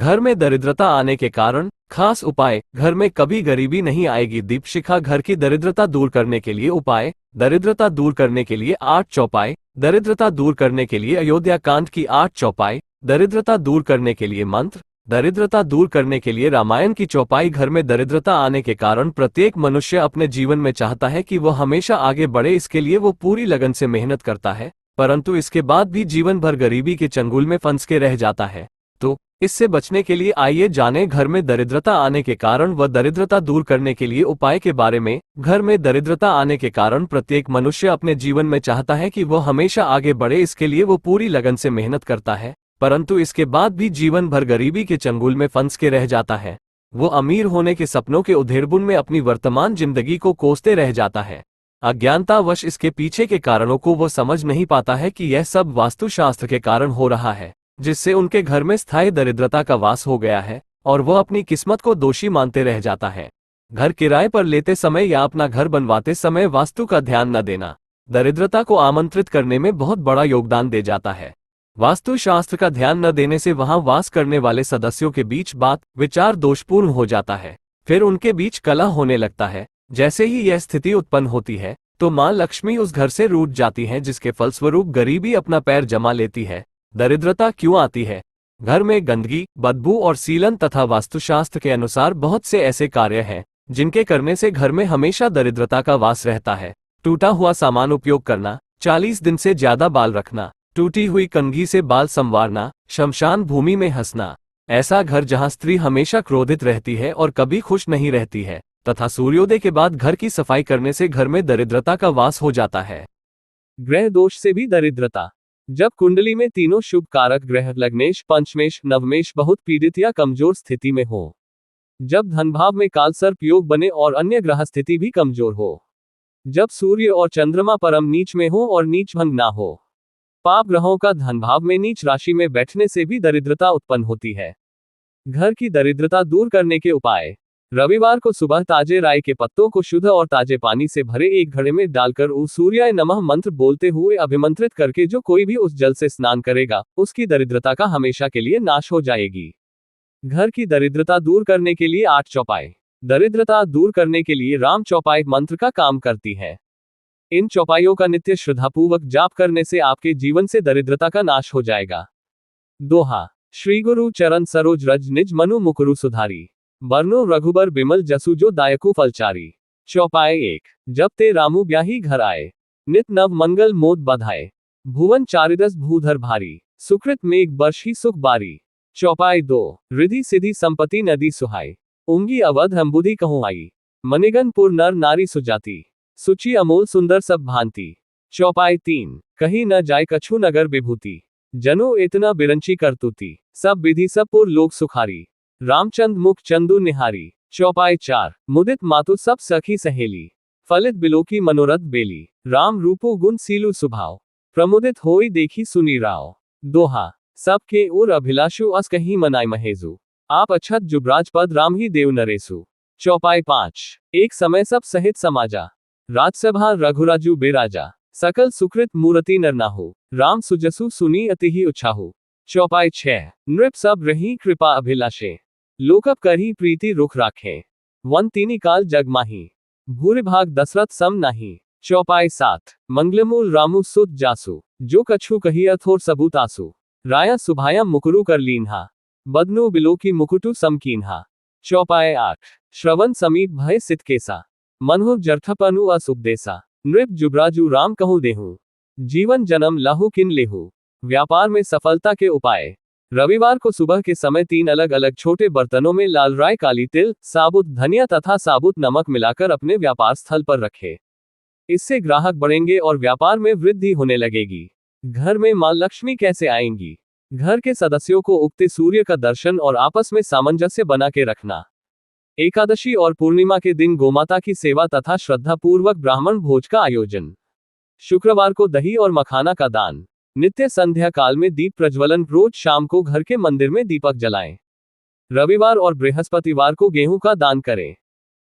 घर में दरिद्रता आने के कारण खास उपाय। घर में कभी गरीबी नहीं आएगी। दीपशिखा घर की दरिद्रता दूर करने के लिए उपाय। दरिद्रता दूर करने के लिए 8 चौपाई। दरिद्रता दूर करने के लिए अयोध्या कांड की 8 चौपाई। दरिद्रता दूर करने के लिए मंत्र। दरिद्रता दूर करने के लिए रामायण की चौपाई। घर में दरिद्रता आने के कारण प्रत्येक मनुष्य अपने जीवन में चाहता है कि वह हमेशा आगे बढ़े, इसके लिए वो पूरी लगन से मेहनत करता है, परंतु इसके बाद भी जीवन भर गरीबी के चंगुल में फंस के रह जाता है। तो इससे बचने के लिए आइए जानें घर में दरिद्रता आने के कारण व दरिद्रता दूर करने के लिए उपाय के बारे में। घर में दरिद्रता आने के कारण प्रत्येक मनुष्य अपने जीवन में चाहता है कि वह हमेशा आगे बढ़े, इसके लिए वो पूरी लगन से मेहनत करता है, परंतु इसके बाद भी जीवन भर गरीबी के चंगुल में फंस के रह जाता है। वो अमीर होने के सपनों के उधेड़बुन में अपनी वर्तमान जिंदगी को कोसते रह जाता है। अज्ञानतावश इसके पीछे के कारणों को वो समझ नहीं पाता है कि यह सब वास्तुशास्त्र के कारण हो रहा है, जिससे उनके घर में स्थायी दरिद्रता का वास हो गया है और वह अपनी किस्मत को दोषी मानते रह जाता है। घर किराए पर लेते समय या अपना घर बनवाते समय वास्तु का ध्यान न देना दरिद्रता को आमंत्रित करने में बहुत बड़ा योगदान दे जाता है। वास्तुशास्त्र का ध्यान न देने से वहां वास करने वाले सदस्यों के बीच बात विचार दोषपूर्ण हो जाता है, फिर उनके बीच कलह होने लगता है। जैसे ही यह स्थिति उत्पन्न होती है तो मां लक्ष्मी उस घर से रूठ जाती हैं, जिसके फलस्वरूप गरीबी अपना पैर जमा लेती है। दरिद्रता क्यों आती है? घर में गंदगी, बदबू और सीलन तथा वास्तुशास्त्र के अनुसार बहुत से ऐसे कार्य हैं जिनके करने से घर में हमेशा दरिद्रता का वास रहता है। टूटा हुआ सामान उपयोग करना, 40 दिन से ज्यादा बाल रखना, टूटी हुई कंघी से बाल संवारना, शमशान भूमि में हंसना, ऐसा घर जहां स्त्री हमेशा क्रोधित रहती है और कभी खुश नहीं रहती है, तथा सूर्योदय के बाद घर की सफाई करने से घर में दरिद्रता का वास हो जाता है। ग्रह दोष से भी दरिद्रता। जब कुंडली में तीनों शुभ कारक ग्रह लग्नेश, पंचमेश, नवमेश बहुत पीड़ित या कमजोर स्थिति में हो, जब धनभाव में कालसर्प योग बने और अन्य ग्रह स्थिति भी कमजोर हो, जब सूर्य और चंद्रमा परम नीच में हो और नीच भंग ना हो, पाप ग्रहों का धनभाव में नीच राशि में बैठने से भी दरिद्रता उत्पन्न होती है। घर की दरिद्रता दूर करने के उपाय। रविवार को सुबह ताजे राई के पत्तों को शुद्ध और ताजे पानी से भरे एक घड़े में डालकर ओ सूर्याय नमः मंत्र बोलते हुए अभिमंत्रित करके जो कोई भी उस जल से स्नान करेगा, उसकी दरिद्रता का हमेशा के लिए नाश हो जाएगी। घर की दरिद्रता दूर करने के लिए 8 चौपाई। दरिद्रता दूर करने के लिए राम चौपाई मंत्र का काम करती है। इन चौपाइयों का नित्य श्रद्धापूर्वक जाप करने से आपके जीवन से दरिद्रता का नाश हो जाएगा। दोहा। श्री गुरु चरण सरोज रज निज मनु मुकुरु सुधारी, बरनो रघुबर बिमल जसु जो दायकु फलचारी। चौपाई 1। जब ते रामू ब्याही घर आए, नित नव मंगल मोद बधाए, भुवन चारिदस भूधर भारी, सुकृत मेघ बर्षी सुख बारी। चौपाई 2। रिधि सिद्धि संपत्ति नदी सुहाई, उंगी अवध अंबुधि कहूँ आई, मनिगनपुर नर नारी सुजाति, सुचि अमोल सुंदर सब भांति। चौपाई 3। कहीं न जाय कछु नगर विभूति, जनो इतना बिरंची करतुती, सब विधि सब पुर लोक सुखारी, रामचंद मुख चंदू निहारी। चौपाई 4। मुदित मातु सब सखी सहेली, फलित बिलोकी मनोरथ बेली, राम रूपो गुण सीलु सुभाव, प्रमुदित होई देखी सुनी राव। दोहा। सबके ओर अभिलाषु अस कहीं मनाय महेजु, आप अछत जुबराज पद राम ही देव नरेसु। चौपाई 5। एक समय सब सहित समाजा, राजसभा रघुराजु बेराजा, सकल सुकृत मूर्ति नरनाहु, राम सुजसु सुनी अति ही उछाहु। चौपाई 6। नृप सब रही कृपा अभिलाषे, लोकप करही प्रीति रुख राखे, वन तीनी काल जग माही, भूरि भाग दशरथ सम नाही। चौपाई 7। मंगलमूल रामु सुत जासु, जो कछु कही अथोर सबूत आसु, राया सुभाया मुकुरु कर लीन्हा, बदनु बिलोकी मुकुटु समकीन्हा। चौपाई 8। श्रवण समीप भय सित केसा, मनहु जरथपनु असुपदेसा, नृप जुबराजु राम कहूँ देहूँ, जीवन जन्म लहु किन लेहू। व्यापार में सफलता के उपाय। रविवार को सुबह के समय 3 अलग अलग छोटे बर्तनों में लाल राई, काली तिल, साबुत धनिया तथा साबुत नमक मिलाकर अपने व्यापार स्थल पर रखें। इससे ग्राहक बढ़ेंगे और व्यापार में वृद्धि होने लगेगी। घर में मां लक्ष्मी कैसे आएंगी? घर के सदस्यों को उगते सूर्य का दर्शन और आपस में सामंजस्य बना के रखना। एकादशी और पूर्णिमा के दिन गोमाता की सेवा तथा श्रद्धापूर्वक ब्राह्मण भोज का आयोजन। शुक्रवार को दही और मखाना का दान। नित्य संध्या काल में दीप प्रज्वलन। रोज शाम को घर के मंदिर में दीपक जलाएं। रविवार और बृहस्पतिवार को गेहूं का दान करें।